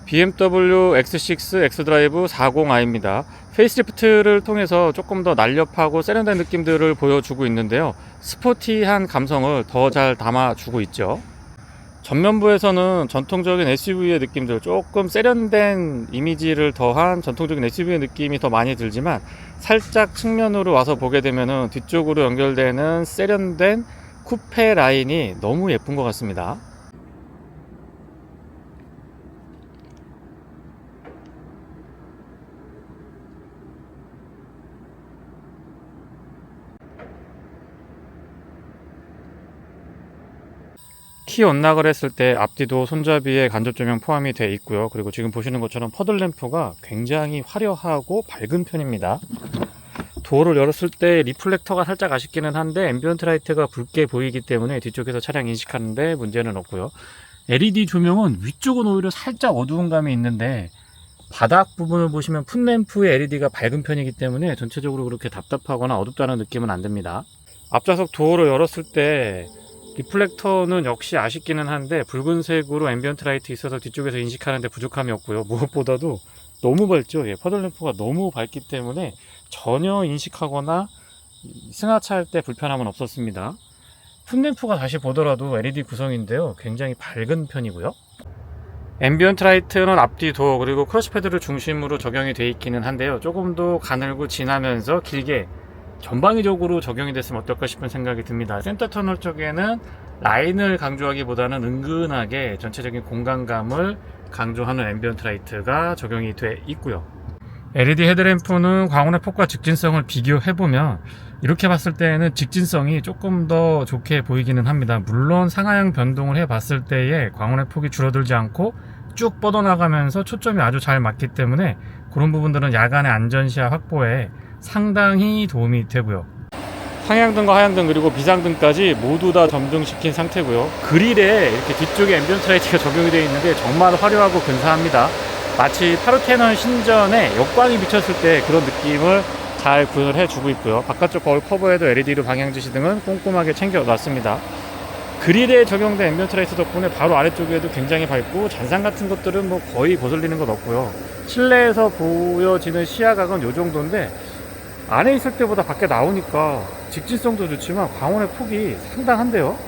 BMW X6 x드라이브 40i입니다. 페이스리프트를 통해서 조금 더 날렵하고 세련된 느낌들을 보여주고 있는데요. 스포티한 감성을 더 잘 담아주고 있죠. 전면부에서는 전통적인 SUV의 느낌들, 조금 세련된 이미지를 더한 전통적인 SUV의 느낌이 더 많이 들지만, 살짝 측면으로 와서 보게 되면 뒤쪽으로 연결되는 세련된 쿠페 라인이 너무 예쁜 것 같습니다. 키 언락을 했을 때 앞뒤도 손잡이에 간접 조명 포함이 되어 있고요. 그리고 지금 보시는 것처럼 퍼들램프가 굉장히 화려하고 밝은 편입니다. 도어를 열었을 때 리플렉터가 살짝 아쉽기는 한데 앰비언트 라이트가 붉게 보이기 때문에 뒤쪽에서 차량 인식하는데 문제는 없고요. LED 조명은 위쪽은 오히려 살짝 어두운 감이 있는데 바닥 부분을 보시면 풋램프의 LED가 밝은 편이기 때문에 전체적으로 그렇게 답답하거나 어둡다는 느낌은 안 듭니다. 앞좌석 도어를 열었을 때 리플렉터는 역시 아쉽기는 한데 붉은색으로 앰비언트 라이트 있어서 뒤쪽에서 인식하는데 부족함이 없고요. 무엇보다도 너무 밝죠. 퍼들램프가 너무 밝기 때문에 전혀 인식하거나 승하차할 때 불편함은 없었습니다. 풋램프가 다시 보더라도 LED 구성인데요, 굉장히 밝은 편이고요. 앰비언트 라이트는 앞뒤 도어 그리고 크러쉬 패드를 중심으로 적용이 되어 있기는 한데요, 조금 더 가늘고 진하면서 길게 전방위적으로 적용이 됐으면 어떨까 싶은 생각이 듭니다. 센터 터널 쪽에는 라인을 강조하기보다는 은근하게 전체적인 공간감을 강조하는 앰비언트 라이트가 적용이 돼 있고요. LED 헤드램프는 광원의 폭과 직진성을 비교해보면 이렇게 봤을 때는 직진성이 조금 더 좋게 보이기는 합니다. 물론 상하향 변동을 해봤을 때에 광원의 폭이 줄어들지 않고 쭉 뻗어나가면서 초점이 아주 잘 맞기 때문에 그런 부분들은 야간의 안전시야 확보에 상당히 도움이 되고요. 상향등과 하향등 그리고 비상등까지 모두 다 점등시킨 상태고요. 그릴에 이렇게 뒤쪽에 앰비언트 라이트가 적용이 되어 있는데 정말 화려하고 근사합니다. 마치 파르테논 신전에 역광이 비쳤을 때 그런 느낌을 잘 구현을 해주고 있고요. 바깥쪽 거울 커버에도 LED로 방향지시 등은 꼼꼼하게 챙겨놨습니다. 그릴에 적용된 앰비언트 라이트 덕분에 바로 아래쪽에도 굉장히 밝고 잔상 같은 것들은 뭐 거의 거슬리는 것 없고요. 실내에서 보여지는 시야각은 이 정도인데 안에 있을 때보다 밖에 나오니까 직진성도 좋지만 광원의 폭이 상당한데요.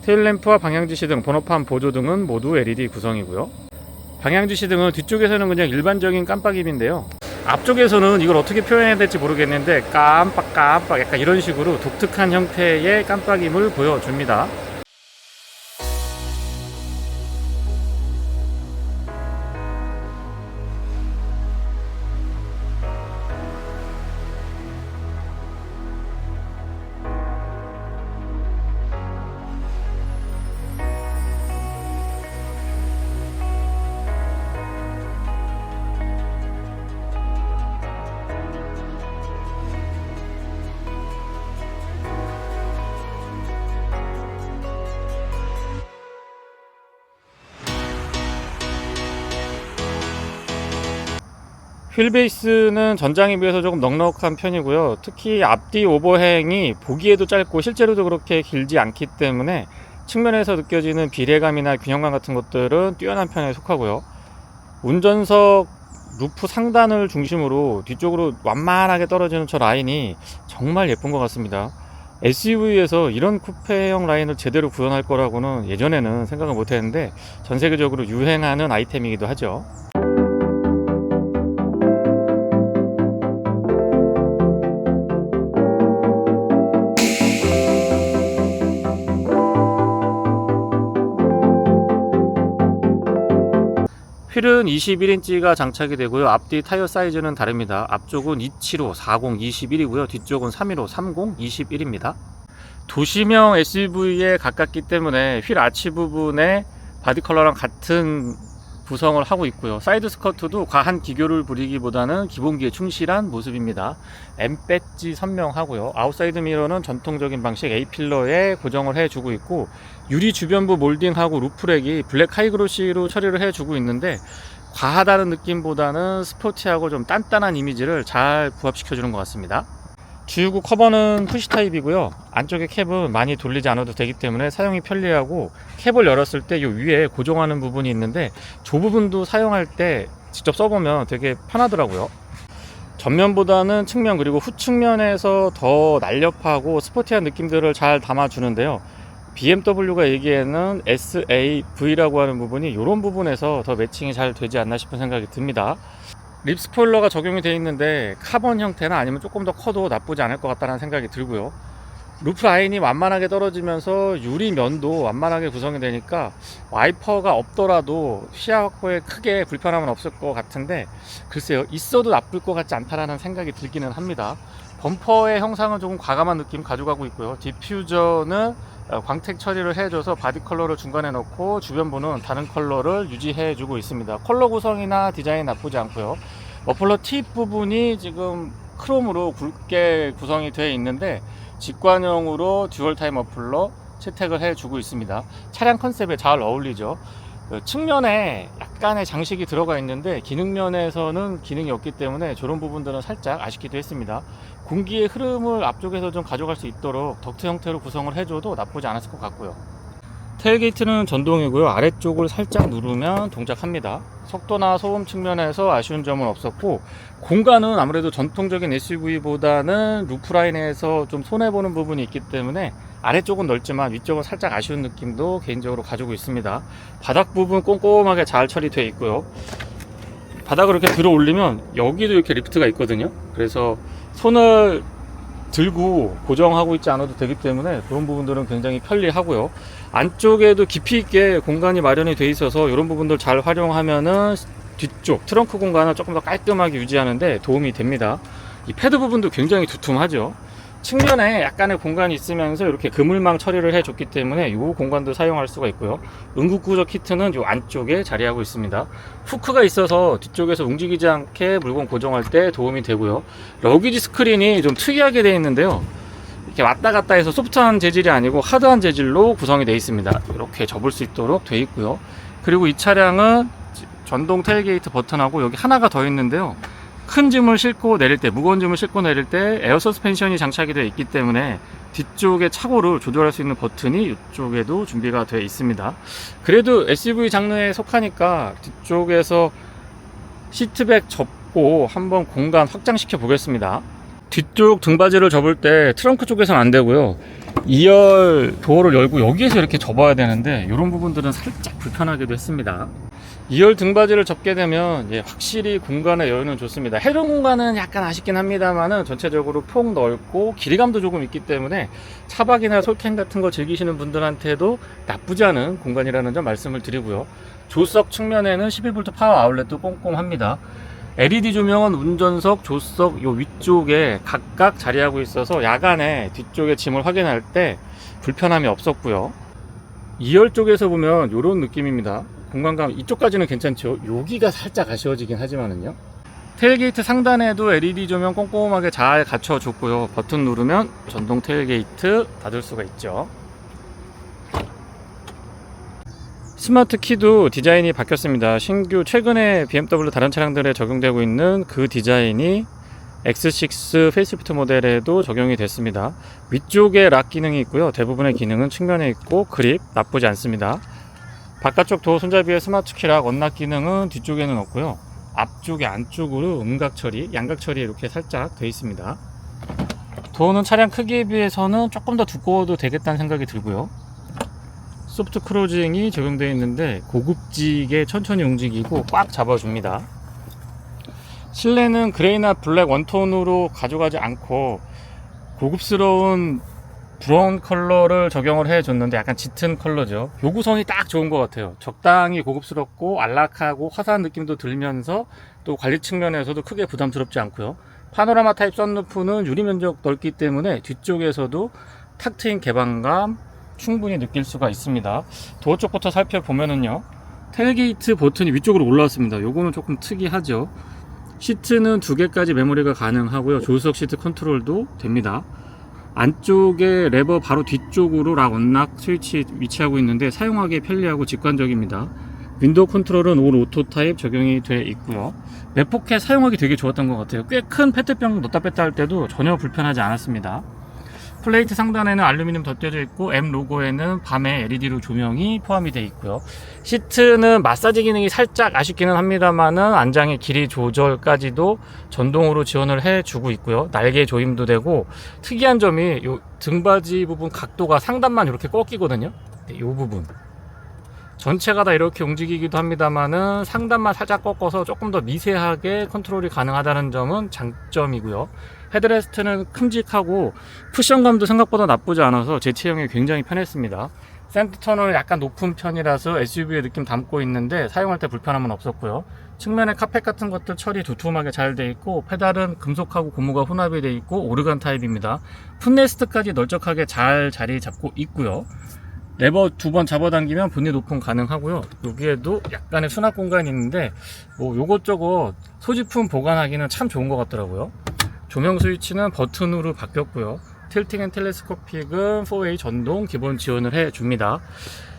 테일램프와 방향지시 등 번호판 보조 등은 모두 LED 구성이고요. 방향지시 등은 뒤쪽에서는 그냥 일반적인 깜빡임인데요, 앞쪽에서는 이걸 어떻게 표현해야 될지 모르겠는데 깜빡깜빡 약간 이런 식으로 독특한 형태의 깜빡임을 보여줍니다. 휠베이스는 전장에 비해서 조금 넉넉한 편이고요. 특히 앞뒤 오버행이 보기에도 짧고 실제로도 그렇게 길지 않기 때문에 측면에서 느껴지는 비례감이나 균형감 같은 것들은 뛰어난 편에 속하고요. 운전석 루프 상단을 중심으로 뒤쪽으로 완만하게 떨어지는 저 라인이 정말 예쁜 것 같습니다. SUV에서 이런 쿠페형 라인을 제대로 구현할 거라고는 예전에는 생각을 못 했는데 전 세계적으로 유행하는 아이템이기도 하죠. 휠은 21인치가 장착이 되고요. 앞뒤 타이어 사이즈는 다릅니다. 앞쪽은 275, 40, 21이고요. 뒤쪽은 315, 30, 21입니다. 도시명 SUV에 가깝기 때문에 휠 아치 부분에 바디 컬러랑 같은 구성을 하고 있고요. 사이드 스커트도 과한 기교를 부리기보다는 기본기에 충실한 모습입니다. M 배지 선명하고요. 아웃사이드 미러는 전통적인 방식 A필러에 고정을 해주고 있고, 유리 주변부 몰딩하고 루프렉이 블랙 하이그로시로 처리를 해주고 있는데 과하다는 느낌보다는 스포티하고 좀 단단한 이미지를 잘 부합시켜주는 것 같습니다. 주유구 커버는 푸시 타입이고요. 안쪽에 캡은 많이 돌리지 않아도 되기 때문에 사용이 편리하고, 캡을 열었을 때 이 위에 고정하는 부분이 있는데 저 부분도 사용할 때 직접 써보면 되게 편하더라고요. 전면보다는 측면 그리고 후측면에서 더 날렵하고 스포티한 느낌들을 잘 담아주는데요. BMW가 얘기에는 SAV라고 하는 부분이 이런 부분에서 더 매칭이 잘 되지 않나 싶은 생각이 듭니다. 립 스포일러가 적용이 되어 있는데 카본 형태나 아니면 조금 더 커도 나쁘지 않을 것 같다는 생각이 들고요. 루프 라인이 완만하게 떨어지면서 유리면도 완만하게 구성이 되니까 와이퍼가 없더라도 시야 확보에 크게 불편함은 없을 것 같은데, 글쎄요, 있어도 나쁠 것 같지 않다라는 생각이 들기는 합니다. 범퍼의 형상은 조금 과감한 느낌 가져가고 있고요. 디퓨저는 광택 처리를 해줘서 바디 컬러를 중간에 넣고 주변부는 다른 컬러를 유지해 주고 있습니다. 컬러 구성이나 디자인 나쁘지 않고요. 머플러 팁 부분이 지금 크롬으로 굵게 구성이 되어 있는데 직관형으로 듀얼 타입 머플러 채택을 해주고 있습니다. 차량 컨셉에 잘 어울리죠. 측면에 약간의 장식이 들어가 있는데 기능면에서는 기능이 없기 때문에 저런 부분들은 살짝 아쉽기도 했습니다. 공기의 흐름을 앞쪽에서 좀 가져갈 수 있도록 덕트 형태로 구성을 해줘도 나쁘지 않았을 것 같고요. 테일게이트는 전동이고요. 아래쪽을 살짝 누르면 동작합니다. 속도나 소음 측면에서 아쉬운 점은 없었고, 공간은 아무래도 전통적인 SUV보다는 루프라인에서 좀 손해보는 부분이 있기 때문에 아래쪽은 넓지만 위쪽은 살짝 아쉬운 느낌도 개인적으로 가지고 있습니다. 바닥 부분 꼼꼼하게 잘 처리되어 있고요. 바닥을 이렇게 들어 올리면 여기도 이렇게 리프트가 있거든요. 그래서 손을 들고 고정하고 있지 않아도 되기 때문에 그런 부분들은 굉장히 편리하고요. 안쪽에도 깊이 있게 공간이 마련이 되어 있어서 이런 부분들 잘 활용하면은 뒤쪽 트렁크 공간을 조금 더 깔끔하게 유지하는데 도움이 됩니다. 이 패드 부분도 굉장히 두툼하죠. 측면에 약간의 공간이 있으면서 이렇게 그물망 처리를 해줬기 때문에 이 공간도 사용할 수가 있고요. 응급구조 키트는 이 안쪽에 자리하고 있습니다. 후크가 있어서 뒤쪽에서 움직이지 않게 물건 고정할 때 도움이 되고요. 러기지 스크린이 좀 특이하게 되어 있는데요. 이렇게 왔다 갔다 해서 소프트한 재질이 아니고 하드한 재질로 구성이 되어 있습니다. 이렇게 접을 수 있도록 되어 있고요. 그리고 이 차량은 전동 테일게이트 버튼하고 여기 하나가 더 있는데요. 큰 짐을 싣고 내릴 때, 무거운 짐을 싣고 내릴 때 에어 서스펜션이 장착이 되어 있기 때문에 뒤쪽에 차고를 조절할 수 있는 버튼이 이쪽에도 준비가 되어 있습니다. 그래도 SUV 장르에 속하니까 뒤쪽에서 시트백 접고 한번 공간 확장시켜 보겠습니다. 뒤쪽 등받이를 접을 때 트렁크 쪽에서는 안 되고요. 2열 도어를 열고 여기에서 이렇게 접어야 되는데 이런 부분들은 살짝 불편하기도 했습니다. 2열 등받이를 접게 되면 확실히 공간의 여유는 좋습니다. 헤드룸 공간은 약간 아쉽긴 합니다만은 전체적으로 폭 넓고 길이감도 조금 있기 때문에 차박이나 솔캠 같은 거 즐기시는 분들한테도 나쁘지 않은 공간이라는 점 말씀을 드리고요. 조석 측면에는 11V 파워 아울렛도 꼼꼼합니다. LED 조명은 운전석, 조석 요 위쪽에 각각 자리하고 있어서 야간에 뒤쪽에 짐을 확인할 때 불편함이 없었고요. 2열 쪽에서 보면 이런 느낌입니다. 공간감 이쪽까지는 괜찮죠. 여기가 살짝 아쉬워지긴 하지만은요. 테일게이트 상단에도 LED 조명 꼼꼼하게 잘 갖춰줬고요. 버튼 누르면 전동 테일게이트 닫을 수가 있죠. 스마트 키도 디자인이 바뀌었습니다. 신규 최근에 BMW 다른 차량들에 적용되고 있는 그 디자인이 X6 페이스리프트 모델에도 적용이 됐습니다. 위쪽에 락 기능이 있고요. 대부분의 기능은 측면에 있고 그립 나쁘지 않습니다. 바깥쪽 도어 손잡이의 스마트 키락 언락 기능은 뒤쪽에는 없고요. 앞쪽에 안쪽으로 음각 처리, 양각 처리 이렇게 살짝 되어 있습니다. 도어는 차량 크기에 비해서는 조금 더 두꺼워도 되겠다는 생각이 들고요. 소프트 크로징이 적용되어 있는데 고급지게 천천히 움직이고 꽉 잡아줍니다. 실내는 그레이나 블랙 원톤으로 가져가지 않고 고급스러운 브라운 컬러를 적용을 해줬는데 약간 짙은 컬러죠. 요 구성이 딱 좋은 것 같아요. 적당히 고급스럽고 안락하고 화사한 느낌도 들면서 또 관리 측면에서도 크게 부담스럽지 않고요. 파노라마 타입 썬루프는 유리 면적 넓기 때문에 뒤쪽에서도 탁 트인 개방감 충분히 느낄 수가 있습니다. 도어 쪽부터 살펴보면은요, 테일게이트 버튼이 위쪽으로 올라왔습니다. 요거는 조금 특이하죠. 시트는 2개까지 메모리가 가능하고요. 조수석 시트 컨트롤도 됩니다. 안쪽에 레버 바로 뒤쪽으로 락 언락 스위치 위치하고 있는데 사용하기 편리하고 직관적입니다. 윈도우 컨트롤은 올 오토 타입 적용이 되어 있고요. 맵포켓 사용하기 되게 좋았던 것 같아요. 꽤 큰 페트병 넣다 뺐다 할 때도 전혀 불편하지 않았습니다. 플레이트 상단에는 알루미늄 덧대져 있고 M 로고에는 밤에 LED로 조명이 포함이 되어 있고요. 시트는 마사지 기능이 살짝 아쉽기는 합니다만은 안장의 길이 조절까지도 전동으로 지원을 해주고 있고요. 날개 조임도 되고, 특이한 점이 요 등받이 부분 각도가 상단만 이렇게 꺾이거든요. 네, 이 부분 전체가 다 이렇게 움직이기도 합니다만은 상단만 살짝 꺾어서 조금 더 미세하게 컨트롤이 가능하다는 점은 장점이고요. 헤드레스트는 큼직하고 쿠션감도 생각보다 나쁘지 않아서 제 체형에 굉장히 편했습니다. 센터 터널은 약간 높은 편이라서 SUV의 느낌 담고 있는데 사용할 때 불편함은 없었고요. 측면에 카펫 같은 것들 처리 두툼하게 잘 돼 있고, 페달은 금속하고 고무가 혼합이 돼 있고 오르간 타입입니다. 풋레스트까지 널쩍하게 잘 자리 잡고 있고요. 레버 2번 잡아당기면 본닛 오픈 가능하고요. 여기에도 약간의 수납 공간이 있는데 뭐 요것저것 소지품 보관하기는 참 좋은 것 같더라고요. 조명 스위치는 버튼으로 바뀌었고요. 틸팅 앤 텔레스코픽은 4way 전동 기본 지원을 해줍니다.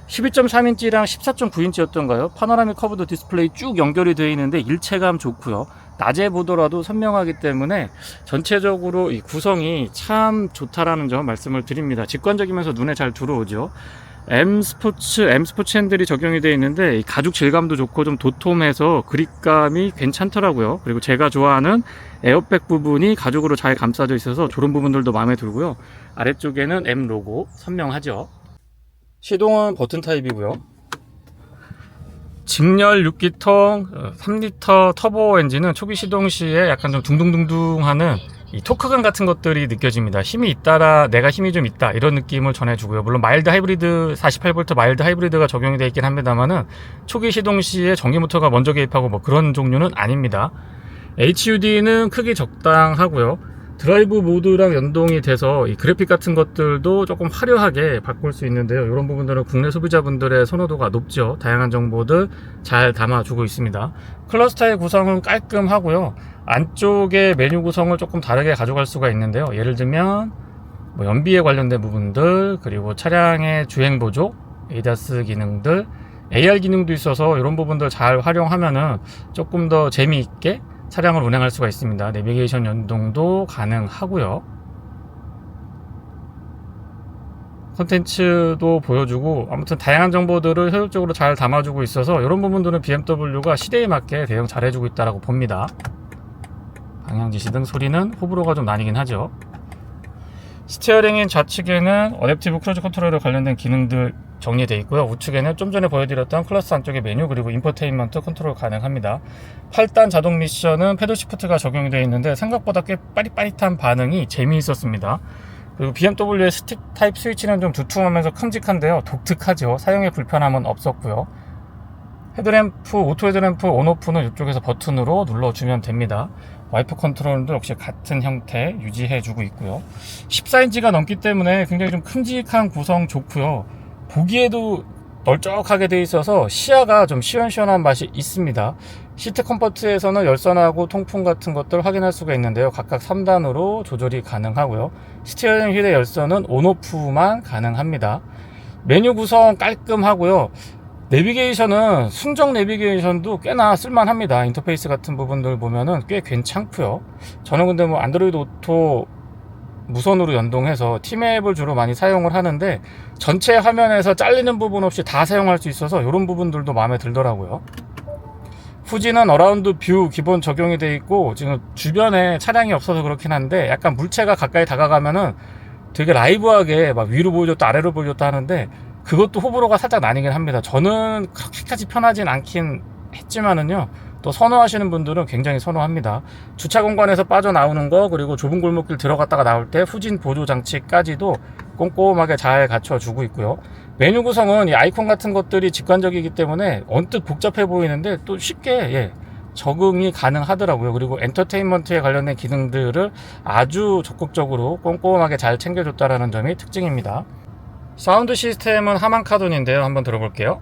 12.3인치랑 14.9인치였던가요? 파노라믹 커브드 디스플레이 쭉 연결이 되어 있는데 일체감 좋고요. 낮에 보더라도 선명하기 때문에 전체적으로 이 구성이 참 좋다라는 점 말씀을 드립니다. 직관적이면서 눈에 잘 들어오죠. M 스포츠 핸들이 적용이 되어 있는데 이 가죽 질감도 좋고 좀 도톰해서 그립감이 괜찮더라고요. 그리고 제가 좋아하는 에어백 부분이 가죽으로 잘 감싸져 있어서 저런 부분들도 마음에 들고요. 아래쪽에는 M 로고 선명하죠. 시동은 버튼 타입이고요. 직렬 6기통 3리터 터보 엔진은 초기 시동 시에 약간 좀 둥둥둥둥 하는 이 토크감 같은 것들이 느껴집니다. 힘이 있다라 내가 힘이 좀 있다 이런 느낌을 전해주고요. 물론 마일드 하이브리드 48V 마일드 하이브리드가 적용이 되어 있긴 합니다만은 초기 시동 시에 전기 모터가 먼저 개입하고 뭐 그런 종류는 아닙니다. HUD는 크기 적당하고요. 드라이브 모드랑 연동이 돼서 이 그래픽 같은 것들도 조금 화려하게 바꿀 수 있는데요. 이런 부분들은 국내 소비자분들의 선호도가 높죠. 다양한 정보들 잘 담아주고 있습니다. 클러스터의 구성은 깔끔하고요. 안쪽에 메뉴 구성을 조금 다르게 가져갈 수가 있는데요. 예를 들면 뭐 연비에 관련된 부분들, 그리고 차량의 주행 보조, ADAS 기능들, AR 기능도 있어서 이런 부분들 잘 활용하면은 조금 더 재미있게 차량을 운행할 수가 있습니다. 내비게이션 연동도 가능하고요. 콘텐츠도 보여주고 아무튼 다양한 정보들을 효율적으로 잘 담아주고 있어서 이런 부분들은 BMW가 시대에 맞게 대응 잘 해주고 있다고 봅니다. 방향 지시 등 소리는 호불호가 좀 나뉘긴 하죠. 스티어링인 좌측에는 어댑티브 크루즈 컨트롤에 관련된 기능들 정리되어 있고요. 우측에는 좀 전에 보여드렸던 클러스 안쪽의 메뉴, 그리고 인포테인먼트 컨트롤 가능합니다. 8단 자동 미션은 패들 시프트가 적용이 되어 있는데 생각보다 꽤 빠릿빠릿한 반응이 재미있었습니다. 그리고 BMW의 스틱 타입 스위치는 좀 두툼하면서 큼직한데요. 독특하죠. 사용에 불편함은 없었고요. 헤드램프, 오토 헤드램프 온오프는 이쪽에서 버튼으로 눌러주면 됩니다. 와이프 컨트롤도 역시 같은 형태 유지해주고 있고요. 14인치가 넘기 때문에 굉장히 좀 큼직한 구성 좋고요. 보기에도 널쩍하게 되어 있어서 시야가 좀 시원시원한 맛이 있습니다. 시트 컴포트에서는 열선하고 통풍 같은 것들 확인할 수가 있는데요. 각각 3단으로 조절이 가능하고요. 스티어링 휠의 열선은 온오프만 가능합니다. 메뉴 구성 깔끔하고요. 내비게이션은 순정 내비게이션도 꽤나 쓸만합니다. 인터페이스 같은 부분들 보면은 꽤 괜찮고요. 저는 근데 뭐 안드로이드 오토 무선으로 연동해서 티맵을 주로 많이 사용을 하는데 전체 화면에서 잘리는 부분 없이 다 사용할 수 있어서 이런 부분들도 마음에 들더라고요. 후지는 어라운드 뷰 기본 적용이 되어 있고 지금 주변에 차량이 없어서 그렇긴 한데 약간 물체가 가까이 다가가면은 되게 라이브하게 막 위로 보여줬다 아래로 보여줬다 하는데 그것도 호불호가 살짝 나뉘긴 합니다. 저는 그렇게까지 편하진 않긴 했지만은요, 또 선호하시는 분들은 굉장히 선호합니다. 주차 공간에서 빠져나오는 거, 그리고 좁은 골목길 들어갔다가 나올 때 후진 보조 장치까지도 꼼꼼하게 잘 갖춰주고 있고요. 메뉴 구성은 이 아이콘 같은 것들이 직관적이기 때문에 언뜻 복잡해 보이는데 또 쉽게 적응이 가능하더라고요. 그리고 엔터테인먼트에 관련된 기능들을 아주 적극적으로 꼼꼼하게 잘 챙겨줬다라는 점이 특징입니다. 사운드 시스템은 하만 카돈인데요. 한번 들어볼게요.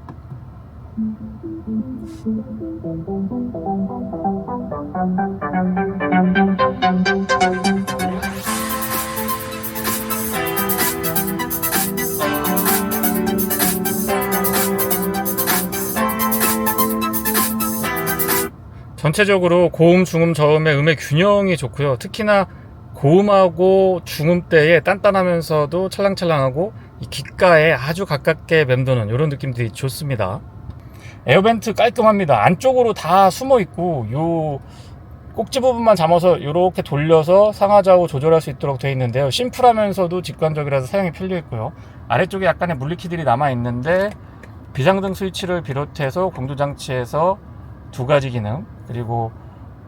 전체적으로 고음, 중음, 저음의 음의 균형이 좋고요. 특히나 고음하고 중음 때에 단단하면서도 찰랑찰랑하고 이 귓가에 아주 가깝게 맴도는 이런 느낌들이 좋습니다. 에어벤트 깔끔합니다. 안쪽으로 다 숨어 있고 요 꼭지 부분만 잡아서 이렇게 돌려서 상하좌우 조절할 수 있도록 되어 있는데요. 심플하면서도 직관적이라서 사용이 편리 있고요. 아래쪽에 약간의 물리키들이 남아 있는데 비상등 스위치를 비롯해서 공조장치에서 두 가지 기능, 그리고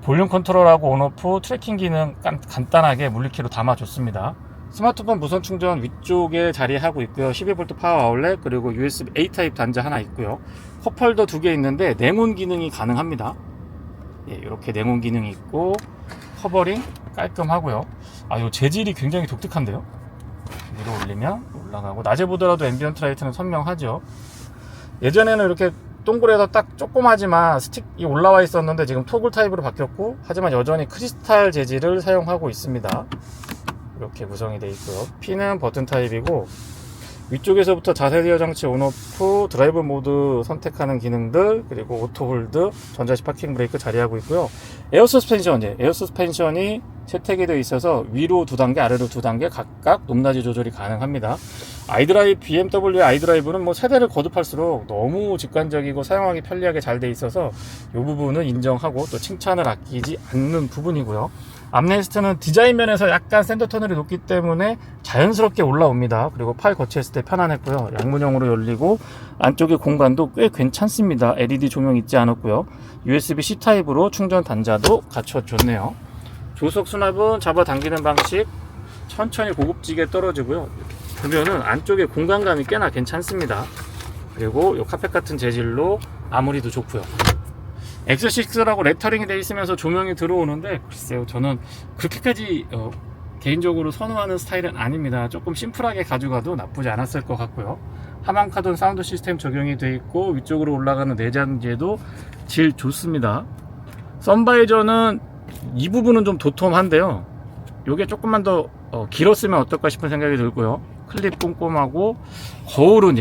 볼륨 컨트롤하고 온오프 트래킹 기능 간단하게 물리키로 담아줬습니다. 스마트폰 무선 충전 위쪽에 자리하고 있고요. 12V 파워 아울렛, 그리고 USB A 타입 단자 하나 있고요. 컵홀더 두 개 있는데 냉온 기능이 가능합니다. 예, 이렇게 냉온 기능이 있고 커버링 깔끔하고요. 이 재질이 굉장히 독특한데요. 위로 올리면 올라가고 낮에 보더라도 앰비언트 라이트는 선명하죠. 예전에는 이렇게 동그래서 딱 조그마지만 스틱이 올라와 있었는데 지금 토글 타입으로 바뀌었고, 하지만 여전히 크리스탈 재질을 사용하고 있습니다. 이렇게 구성이 되어 있고요. 핀은 버튼 타입이고 위쪽에서부터 자세 제어 장치 온오프, 드라이브 모드 선택하는 기능들, 그리고 오토 홀드, 전자식 파킹 브레이크 자리하고 있고요. 에어 서스펜션이 채택이 되어 있어서 위로 2단계, 아래로 2단계 각각 높낮이 조절이 가능합니다. BMW 아이드라이브는 뭐 세대를 거듭할수록 너무 직관적이고 사용하기 편리하게 잘 되어 있어서 이 부분은 인정하고 또 칭찬을 아끼지 않는 부분이고요. 암레스트는 디자인 면에서 약간 센터 터널이 높기 때문에 자연스럽게 올라옵니다. 그리고 팔 거치했을 때 편안했고요. 양문형으로 열리고 안쪽에 공간도 꽤 괜찮습니다. LED 조명 있지 않았고요. USB-C 타입으로 충전 단자도 갖춰줬네요. 조석 수납은 잡아당기는 방식, 천천히 고급지게 떨어지고요. 보면은 안쪽에 공간감이 꽤나 괜찮습니다. 그리고 이 카펫 같은 재질로 마무리도 좋고요. X6라고 레터링이 되어 있으면서 조명이 들어오는데, 글쎄요, 저는 그렇게까지 개인적으로 선호하는 스타일은 아닙니다. 조금 심플하게 가져가도 나쁘지 않았을 것 같고요. 하만카돈 사운드 시스템 적용이 되어 있고 위쪽으로 올라가는 내장재도 질 좋습니다. 선바이저는 이 부분은 좀 도톰한데요, 이게 조금만 더 길었으면 어떨까 싶은 생각이 들고요. 클립 꼼꼼하고 거울은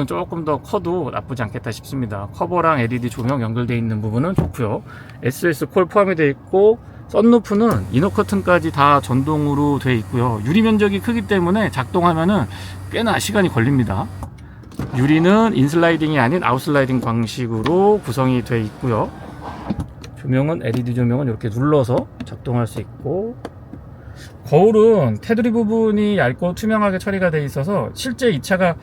조금 더 커도 나쁘지 않겠다 싶습니다. 커버랑 LED 조명 연결되어 있는 부분은 좋고요. SOS 콜 포함이 되어 있고 썬루프는 이너 커튼까지 다 전동으로 되어 있고요. 유리 면적이 크기 때문에 작동하면은 꽤나 시간이 걸립니다. 유리는 인슬라이딩이 아닌 아웃슬라이딩 방식으로 구성이 되어 있고요. 조명은 LED 조명은 이렇게 눌러서 작동할 수 있고, 거울은 테두리 부분이 얇고 투명하게 처리가 되어 있어서 실제 이 차가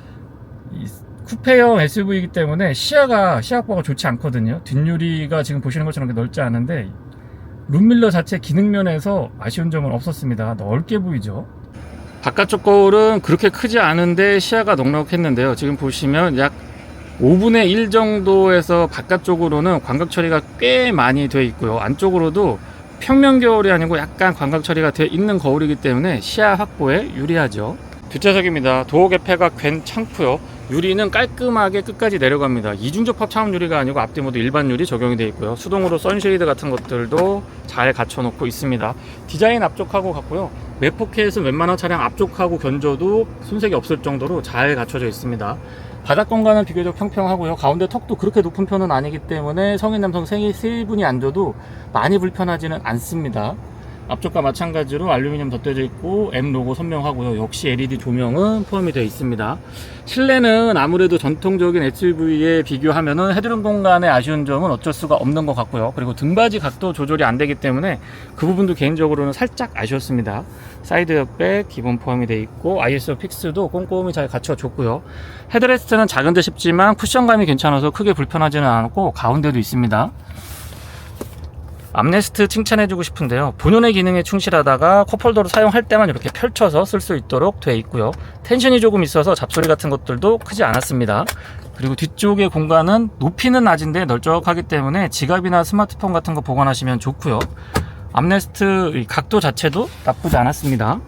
쿠페형 SUV이기 때문에 시야 확보가 좋지 않거든요. 뒷유리가 지금 보시는 것처럼 그렇게 넓지 않은데 룸밀러 자체 기능면에서 아쉬운 점은 없었습니다. 넓게 보이죠. 바깥쪽 거울은 그렇게 크지 않은데 시야가 넉넉했는데요. 지금 보시면 약 5분의 1 정도에서 바깥쪽으로는 광각 처리가 꽤 많이 되어 있고요. 안쪽으로도 평면 겨울이 아니고 약간 광각 처리가 되어 있는 거울이기 때문에 시야 확보에 유리하죠. 뒷좌석입니다. 도어 개폐가 괜찮고요. 유리는 깔끔하게 끝까지 내려갑니다. 이중접합 차음 유리가 아니고 앞뒤 모두 일반 유리 적용이 되어 있고요. 수동으로 선쉐이드 같은 것들도 잘 갖춰 놓고 있습니다. 디자인 앞쪽하고 같고요. 맵4K에서 웬만한 차량 앞쪽하고 견줘도 손색이 없을 정도로 잘 갖춰져 있습니다. 바닥 공간은 비교적 평평하고요. 가운데 턱도 그렇게 높은 편은 아니기 때문에 성인 남성 세 분이 앉아도 많이 불편하지는 않습니다. 앞쪽과 마찬가지로 알루미늄 덧대져 있고 M 로고 선명하고요. 역시 LED 조명은 포함이 되어 있습니다. 실내는 아무래도 전통적인 SUV에 비교하면은 헤드룸 공간의 아쉬운 점은 어쩔 수가 없는 것 같고요. 그리고 등받이 각도 조절이 안 되기 때문에 그 부분도 개인적으로는 살짝 아쉬웠습니다. 사이드 역백 기본 포함이 되어 있고 ISO 픽스도 꼼꼼히 잘 갖춰줬고요. 헤드레스트는 작은데 쉽지만 쿠션감이 괜찮아서 크게 불편하지는 않고 가운데도 있습니다. 암레스트 칭찬해주고 싶은데요, 본연의 기능에 충실하다가 컵홀더로 사용할 때만 이렇게 펼쳐서 쓸 수 있도록 되어 있고요. 텐션이 조금 있어서 잡소리 같은 것들도 크지 않았습니다. 그리고 뒤쪽의 공간은 높이는 낮은데 널쩍하기 때문에 지갑이나 스마트폰 같은 거 보관하시면 좋고요. 암레스트 각도 자체도 나쁘지 않았습니다.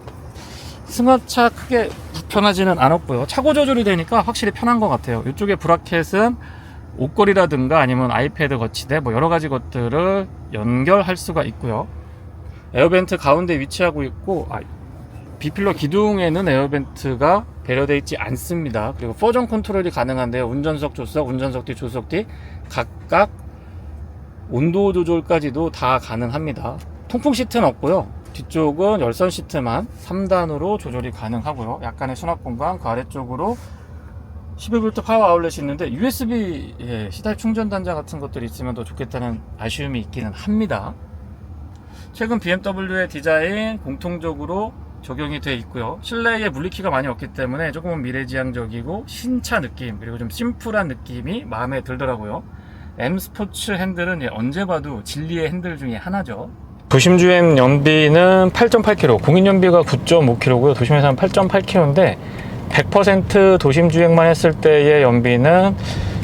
승하차 크게 불편하지는 않았고요. 차고 조절이 되니까 확실히 편한 것 같아요. 이쪽에 브라켓은 옷걸이라든가 아니면 아이패드 거치대 뭐 여러가지 것들을 연결할 수가 있고요. 에어벤트 가운데 위치하고 있고, B필러 기둥에는 에어벤트가 배려되어 있지 않습니다. 그리고 버전 컨트롤이 가능한데요. 운전석, 조석, 운전석 뒤, 조석 뒤 각각 온도 조절까지도 다 가능합니다. 통풍 시트는 없고요. 뒤쪽은 열선 시트만 3단으로 조절이 가능하고요. 약간의 수납 공간, 그 아래쪽으로 12V 파워 아울렛이 있는데 USB C타입 충전 단자 같은 것들이 있으면 더 좋겠다는 아쉬움이 있기는 합니다. 최근 BMW의 디자인 공통적으로 적용이 되어 있고요. 실내에 물리키가 많이 없기 때문에 조금은 미래지향적이고 신차 느낌, 그리고 좀 심플한 느낌이 마음에 들더라고요. M 스포츠 핸들은 언제 봐도 진리의 핸들 중에 하나죠. 도심주행 연비는 8.8km, 공인연비가 9.5km고요. 도심에서는 8.8km인데 100% 도심주행만 했을 때의 연비는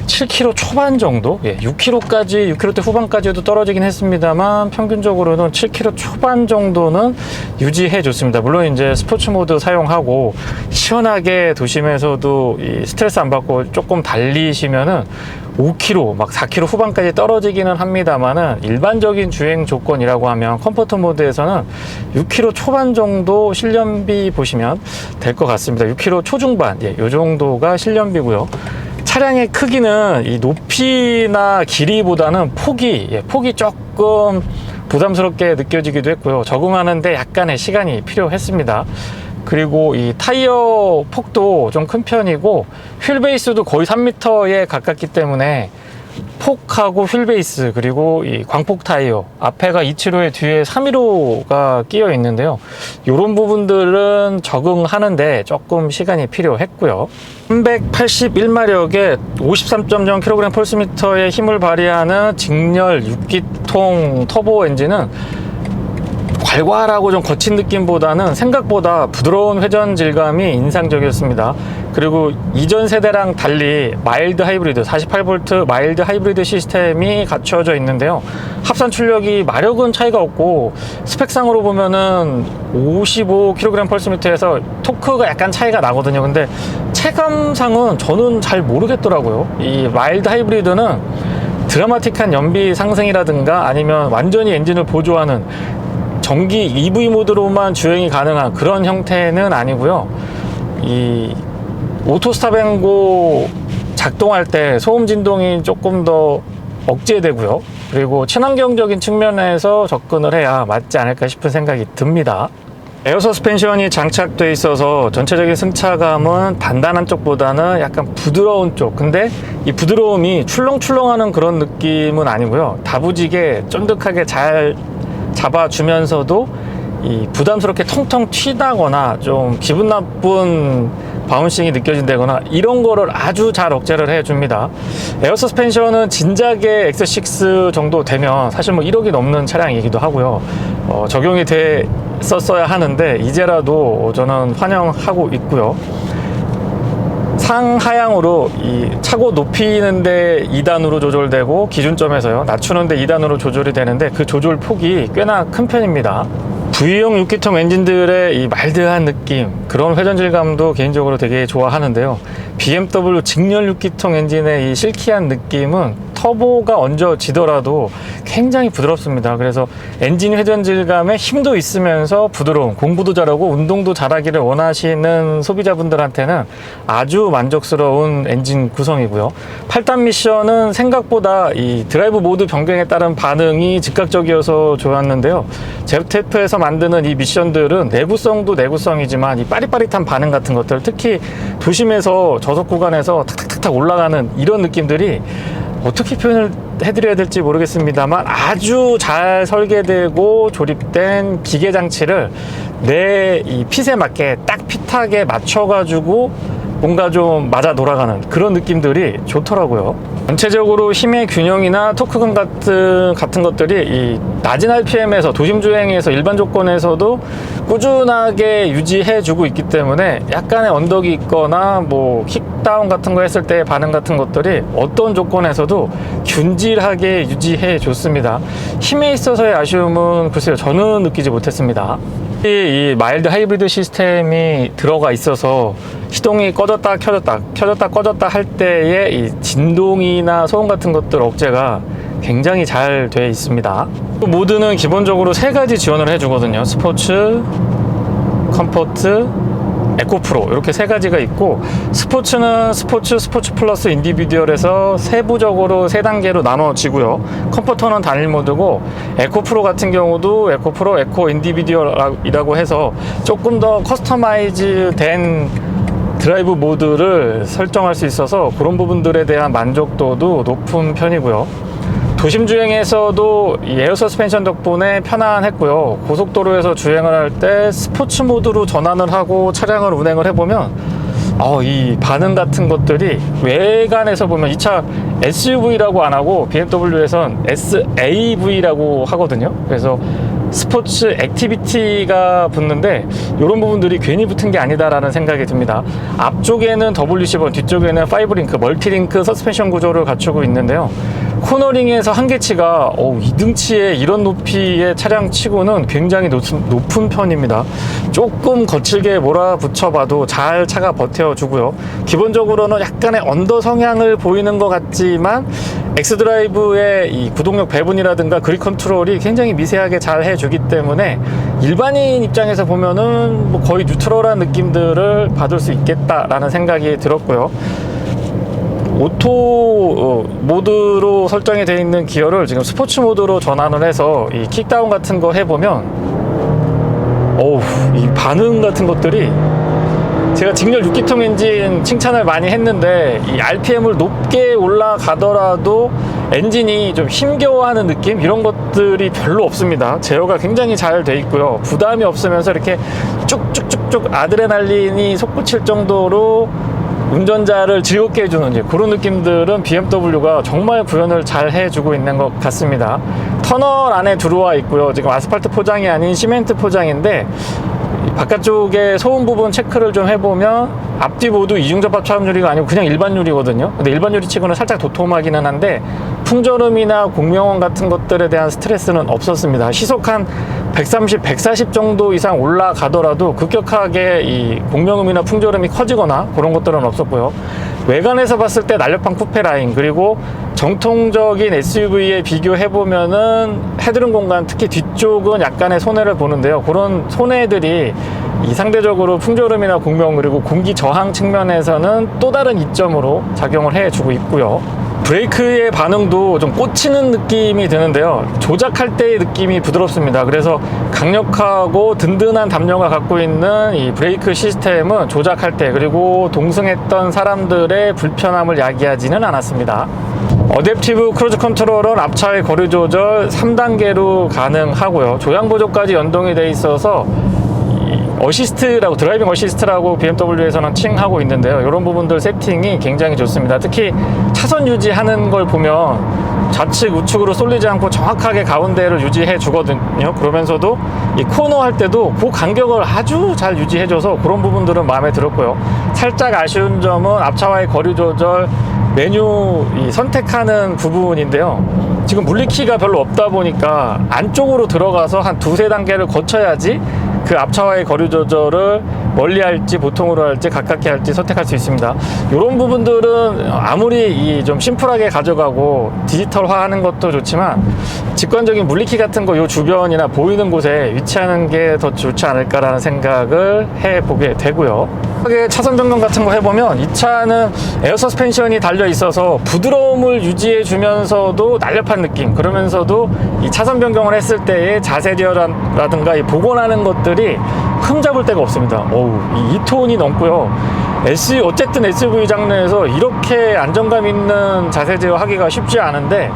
7km 초반 정도? 6km까지, 6km대 후반까지도 떨어지긴 했습니다만 평균적으로는 7km 초반 정도는 유지해 줬습니다. 물론 이제 스포츠 모드 사용하고 시원하게 도심에서도 이 스트레스 안 받고 조금 달리시면은 5km, 막 4km 후반까지 떨어지기는 합니다만은 일반적인 주행 조건이라고 하면 컴포트 모드에서는 6km 초반 정도 실연비 보시면 될 것 같습니다. 6km 초중반, 이 정도가 실연비고요. 차량의 크기는 이 높이나 길이보다는 폭이 조금 부담스럽게 느껴지기도 했고요. 적응하는데 약간의 시간이 필요했습니다. 그리고 이 타이어 폭도 좀 큰 편이고 휠 베이스도 거의 3m에 가깝기 때문에 폭하고 휠 베이스, 그리고 이 광폭 타이어, 앞에가 275에 뒤에 315가 끼어 있는데요. 이런 부분들은 적응하는데 조금 시간이 필요했고요. 381마력에 53.0kg 폴스미터의 힘을 발휘하는 직렬 6기통 터보 엔진은 괄괄하고 좀 거친 느낌보다는 생각보다 부드러운 회전 질감이 인상적이었습니다. 그리고 이전 세대랑 달리 마일드 하이브리드, 48V 마일드 하이브리드 시스템이 갖춰져 있는데요. 합산 출력이 마력은 차이가 없고 스펙상으로 보면은 55kg/S에서 토크가 약간 차이가 나거든요. 근데 체감상은 저는 잘 모르겠더라고요. 이 마일드 하이브리드는 드라마틱한 연비 상승이라든가 아니면 완전히 엔진을 보조하는 전기 EV 모드로만 주행이 가능한 그런 형태는 아니고요. 이 오토스탑&고 작동할 때 소음 진동이 조금 더 억제되고요. 그리고 친환경적인 측면에서 접근을 해야 맞지 않을까 싶은 생각이 듭니다. 에어 서스펜션이 장착되어 있어서 전체적인 승차감은 단단한 쪽보다는 약간 부드러운 쪽. 근데 이 부드러움이 출렁출렁하는 그런 느낌은 아니고요. 다부지게 쫀득하게 잘 잡아주면서도 이 부담스럽게 텅텅 튀다거나 좀 기분 나쁜 바운싱이 느껴진다거나 이런 거를 아주 잘 억제를 해줍니다. 에어 서스펜션은 진작에 X6 정도 되면 사실 뭐 1억이 넘는 차량이기도 하고요. 적용이 됐었어야 하는데 이제라도 저는 환영하고 있고요. 상하향으로 이 차고 높이는데 2단으로 조절되고 기준점에서요 낮추는데 2단으로 조절이 되는데 그 조절 폭이 꽤나 큰 편입니다. V형 6기통 엔진들의 이 말드한 느낌, 그런 회전 질감도 개인적으로 되게 좋아하는데요. BMW 직렬 6기통 엔진의 이 실키한 느낌은 터보가 얹어지더라도 굉장히 부드럽습니다. 그래서 엔진 회전 질감에 힘도 있으면서 부드러운, 공부도 잘하고 운동도 잘하기를 원하시는 소비자분들한테는 아주 만족스러운 엔진 구성이고요. 8단 미션은 생각보다 이 드라이브 모드 변경에 따른 반응이 즉각적이어서 좋았는데요. ZF-에서 만드는 이 미션들은 내구성도 내구성이지만 이 빠릿빠릿한 반응 같은 것들, 특히 도심에서 저속 구간에서 탁탁탁탁 올라가는 이런 느낌들이 어떻게 표현을 해드려야 될지 모르겠습니다만 아주 잘 설계되고 조립된 기계 장치를 내 이 핏에 맞게 딱 핏하게 맞춰가지고 뭔가 좀 맞아 돌아가는 그런 느낌들이 좋더라고요. 전체적으로 힘의 균형이나 토크감 같은 것들이 이 낮은 RPM에서 도심주행에서 일반 조건에서도 꾸준하게 유지해주고 있기 때문에 약간의 언덕이 있거나 뭐 킥다운 같은 거 했을 때의 반응 같은 것들이 어떤 조건에서도 균질하게 유지해 줬습니다. 힘에 있어서의 아쉬움은 글쎄요, 저는 느끼지 못했습니다. 이 마일드 하이브리드 시스템이 들어가 있어서 시동이 꺼졌다 꺼졌다 할 때의 이 진동이나 소음 같은 것들 억제가 굉장히 잘 되어 있습니다. 모드는 기본적으로 3가지 지원을 해주거든요. 스포츠, 컴포트, 에코프로 이렇게 세 가지가 있고, 스포츠는 스포츠 플러스 인디비듀얼에서 세부적으로 세 단계로 나눠지고요. 컴포터는 단일 모드고, 에코프로 같은 경우도 에코프로, 에코 인디비듀얼이라고 해서 조금 더 커스터마이즈 된 드라이브 모드를 설정할 수 있어서 그런 부분들에 대한 만족도도 높은 편이고요. 도심 주행에서도 이 에어 서스펜션 덕분에 편안했고요. 고속도로에서 주행을 할 때 스포츠 모드로 전환을 하고 차량을 운행을 해보면 이 반응 같은 것들이 외관에서 보면 이 차 SUV라고 안 하고 BMW에선 SAV라고 하거든요. 그래서 스포츠 액티비티가 붙는데 이런 부분들이 괜히 붙은 게 아니다라는 생각이 듭니다. 앞쪽에는 WC1, 뒤쪽에는 5링크, 멀티링크 서스펜션 구조를 갖추고 있는데요. 코너링에서 한계치가 2등치의 이런 높이의 차량 치고는 굉장히 높은 편입니다. 조금 거칠게 몰아붙여봐도 잘 차가 버텨주고요. 기본적으로는 약간의 언더 성향을 보이는 것 같지만 엑스드라이브의 이 구동력 배분이라든가 그립 컨트롤이 굉장히 미세하게 잘 해주기 때문에 일반인 입장에서 보면은 뭐 거의 뉴트럴한 느낌들을 받을 수 있겠다라는 생각이 들었고요. 오토 모드로 설정이 되어 있는 기어를 지금 스포츠 모드로 전환을 해서 이 킥다운 같은 거 해보면 이 반응 같은 것들이, 제가 직렬 6기통 엔진 칭찬을 많이 했는데 이 RPM을 높게 올라가더라도 엔진이 좀 힘겨워하는 느낌, 이런 것들이 별로 없습니다. 제어가 굉장히 잘 돼 있고요. 부담이 없으면서 이렇게 쭉쭉쭉쭉 아드레날린이 솟구칠 정도로 운전자를 즐겁게 해주는 그런 느낌들은 BMW가 정말 구현을 잘 해주고 있는 것 같습니다. 터널 안에 들어와 있고요. 지금 아스팔트 포장이 아닌 시멘트 포장인데, 바깥쪽에 소음 부분 체크를 좀 해보면 앞뒤 모두 이중접합 차음 유리가 아니고 그냥 일반 유리거든요. 근데 일반 유리 치고는 살짝 도톰하기는 한데 풍절음이나 공명원 같은 것들에 대한 스트레스는 없었습니다. 시속 한 130, 140 정도 이상 올라가더라도 급격하게 이 공명음이나 풍절음이 커지거나 그런 것들은 없었고요. 외관에서 봤을 때 날렵한 쿠페 라인, 그리고 정통적인 SUV에 비교해보면은 헤드룸 공간, 특히 뒤쪽은 약간의 손해를 보는데요. 그런 손해들이 이 상대적으로 풍절음이나 공명, 그리고 공기 저항 측면에서는 또 다른 이점으로 작용을 해주고 있고요. 브레이크의 반응도 좀 꽂히는 느낌이 드는데요. 조작할 때의 느낌이 부드럽습니다. 그래서 강력하고 든든한 담요가 갖고 있는 이 브레이크 시스템은 조작할 때, 그리고 동승했던 사람들의 불편함을 야기하지는 않았습니다. 어댑티브 크루즈 컨트롤은 앞차의 거리 조절 3단계로 가능하고요. 조향 보조까지 연동이 돼 있어서 어시스트라고, 드라이빙 어시스트라고 BMW에서는 칭하고 있는데요. 이런 부분들 세팅이 굉장히 좋습니다. 특히 차선 유지하는 걸 보면 좌측 우측으로 쏠리지 않고 정확하게 가운데를 유지해 주거든요. 그러면서도 이 코너 할 때도 그 간격을 아주 잘 유지해 줘서 그런 부분들은 마음에 들었고요. 살짝 아쉬운 점은 앞차와의 거리 조절 메뉴 선택하는 부분인데요. 지금 물리키가 별로 없다 보니까 안쪽으로 들어가서 한 두세 단계를 거쳐야지 그 앞차와의 거리 조절을 멀리 할지 보통으로 할지 가깝게 할지 선택할 수 있습니다. 이런 부분들은 아무리 좀 심플하게 가져가고 디지털화 하는 것도 좋지만 직관적인 물리키 같은 거 요 주변이나 보이는 곳에 위치하는 게 더 좋지 않을까라는 생각을 해보게 되고요. 차선 변경 같은 거 해보면 이 차는 에어 서스펜션이 달려 있어서 부드러움을 유지해 주면서도 날렵한 느낌, 그러면서도 이 차선 변경을 했을 때의 자세 제어라든가 이 복원하는 것들이 흠잡을 데가 없습니다. 이 2톤이 넘고요. 어쨌든 SUV 장르에서 이렇게 안정감 있는 자세 제어 하기가 쉽지 않은데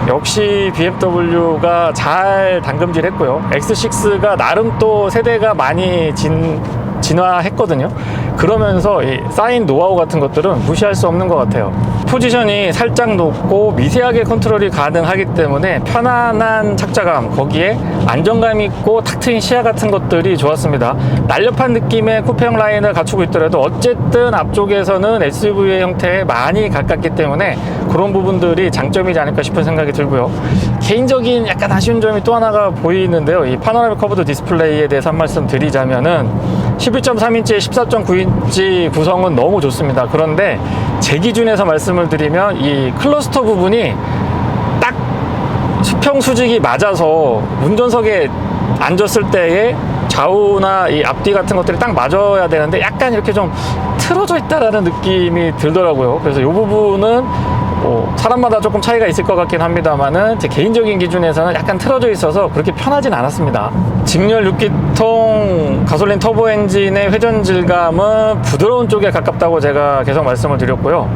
역시 BMW가 잘 담금질 했고요. X6가 나름 또 세대가 많이 진화했거든요. 그러면서 이 쌓인 노하우 같은 것들은 무시할 수 없는 것 같아요. 포지션이 살짝 높고 미세하게 컨트롤이 가능하기 때문에 편안한 착자감, 거기에 안정감 있고 탁 트인 시야 같은 것들이 좋았습니다. 날렵한 느낌의 쿠페형 라인을 갖추고 있더라도 어쨌든 앞쪽에서는 SUV의 형태에 많이 가깝기 때문에 그런 부분들이 장점이지 않을까 싶은 생각이 들고요. 개인적인 약간 아쉬운 점이 또 하나가 보이는데요. 이 파노라믹 커브드 디스플레이에 대해서 한 말씀 드리자면은 11.3인치, 14.9인치 구성은 너무 좋습니다. 그런데 제 기준에서 말씀을 드리면 이 클러스터 부분이 딱 수평 수직이 맞아서 운전석에 앉았을 때의 좌우나 이 앞뒤 같은 것들이 딱 맞아야 되는데 약간 이렇게 좀 틀어져 있다라는 느낌이 들더라고요. 그래서 이 부분은 사람마다 조금 차이가 있을 것 같긴 합니다만은 제 개인적인 기준에서는 약간 틀어져 있어서 그렇게 편하진 않았습니다. 직렬 6기통 가솔린 터보 엔진의 회전 질감은 부드러운 쪽에 가깝다고 제가 계속 말씀을 드렸고요.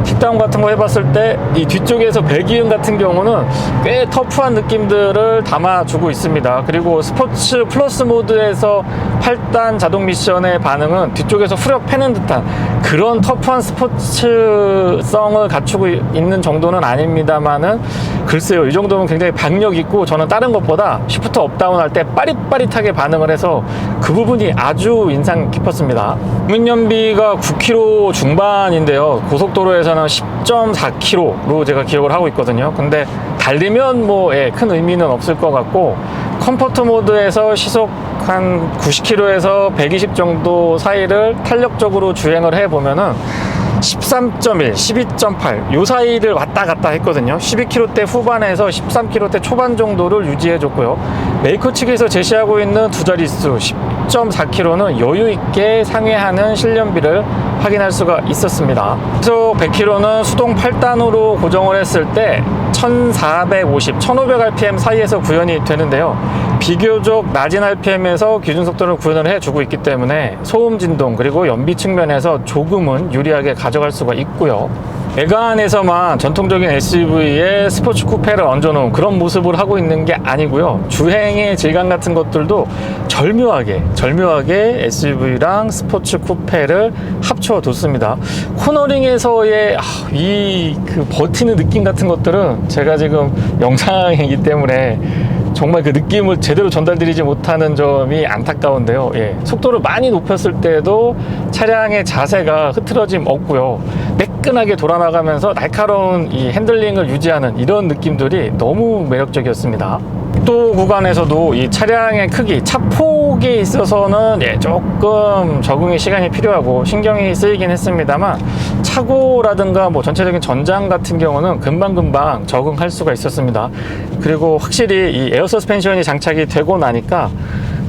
킥다운 같은 거 해봤을 때 이 뒤쪽에서 배기음 같은 경우는 꽤 터프한 느낌들을 담아주고 있습니다. 그리고 스포츠 플러스 모드에서 8단 자동 미션의 반응은 뒤쪽에서 후력 패는 듯한 그런 터프한 스포츠성을 갖추고 있는 정도는 아닙니다만은 글쎄요, 이 정도면 굉장히 박력 있고 저는 다른 것보다 시프트 업다운 할 때 빠릿빠릿하게 반응을 해서 그 부분이 아주 인상 깊었습니다. 국민연비가 9km 중반인데요, 고속도로에서는 10.4km로 제가 기억을 하고 있거든요. 근데 달리면 큰 의미는 없을 것 같고, 컴포트 모드에서 시속 한 90km에서 120 정도 사이를 탄력적으로 주행을 해보면은 13.1, 12.8 요 사이를 왔다 갔다 했거든요. 12km대 후반에서 13km대 초반 정도를 유지해줬고요. 메이커 측에서 제시하고 있는 두 자릿수 10.4km는 여유 있게 상회하는 실연비를 확인할 수가 있었습니다. 그래서 100km는 수동 8단으로 고정을 했을 때 1450, 1500rpm 사이에서 구현이 되는데요. 비교적 낮은 RPM에서 기준 속도를 구현을 해주고 있기 때문에 소음 진동 그리고 연비 측면에서 조금은 유리하게 가져갈 수가 있고요. 외관에서만 전통적인 SUV에 스포츠 쿠페를 얹어놓은 그런 모습을 하고 있는 게 아니고요. 주행의 질감 같은 것들도 절묘하게 SUV랑 스포츠 쿠페를 합쳐뒀습니다. 코너링에서의 그 버티는 느낌 같은 것들은 제가 지금 영상이기 때문에 정말 그 느낌을 제대로 전달드리지 못하는 점이 안타까운데요. 속도를 많이 높였을 때도 차량의 자세가 흐트러짐 없고요. 매끈하게 돌아나가면서 날카로운 이 핸들링을 유지하는 이런 느낌들이 너무 매력적이었습니다. 또 구간에서도 이 차량의 크기, 차폭에 있어서는 조금 적응의 시간이 필요하고 신경이 쓰이긴 했습니다만, 차고라든가 전체적인 전장 같은 경우는 금방금방 적응할 수가 있었습니다. 그리고 확실히 이 에어 서스펜션이 장착이 되고 나니까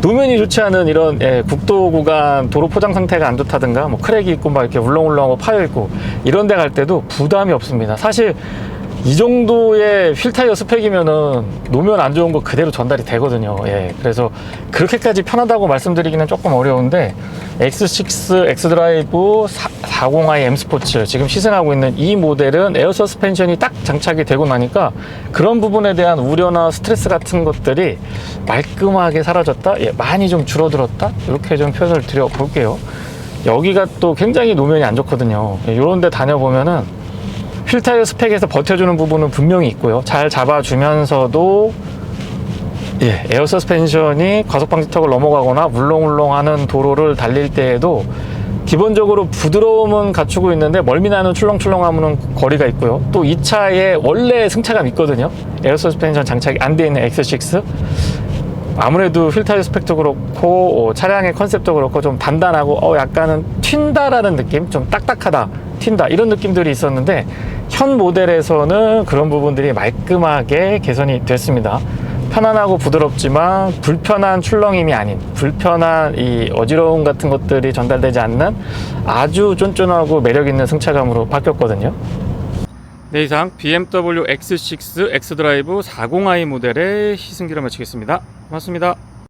노면이 좋지 않은 이런 국도 구간 도로 포장 상태가 안 좋다든가 크랙이 있고 이렇게 울렁울렁하고 파여있고 이런 데 갈 때도 부담이 없습니다. 사실 이 정도의 휠타이어 스펙이면은 노면 안 좋은 거 그대로 전달이 되거든요. 그래서 그렇게까지 편하다고 말씀드리기는 조금 어려운데, X6, X드라이브 40i M 스포츠 지금 시승하고 있는 이 모델은 에어 서스펜션이 딱 장착이 되고 나니까 그런 부분에 대한 우려나 스트레스 같은 것들이 말끔하게 사라졌다, 많이 좀 줄어들었다, 이렇게 좀 표현을 드려 볼게요. 여기가 또 굉장히 노면이 안 좋거든요. 이런 데 다녀보면은 휠타이어 스펙에서 버텨주는 부분은 분명히 있고요. 잘 잡아주면서도 에어 서스펜션이 과속 방지턱을 넘어가거나 물렁물렁하는 도로를 달릴 때에도 기본적으로 부드러움은 갖추고 있는데 멀미나는 출렁출렁함은 거리가 있고요. 또 이 차에 원래 승차감 있거든요. 에어 서스펜션 장착이 안 돼 있는 X6. 아무래도 휠타이어 스펙도 그렇고 차량의 컨셉도 그렇고 좀 단단하고 약간은 튄다라는 느낌, 좀 딱딱하다, 튄다 이런 느낌들이 있었는데, 현 모델에서는 그런 부분들이 말끔하게 개선이 됐습니다. 편안하고 부드럽지만 불편한 출렁임이 아닌, 불편한 이 어지러움 같은 것들이 전달되지 않는 아주 쫀쫀하고 매력있는 승차감으로 바뀌었거든요. 네, 이상 BMW X6 X드라이브 40i 모델의 시승기를 마치겠습니다. 고맙습니다.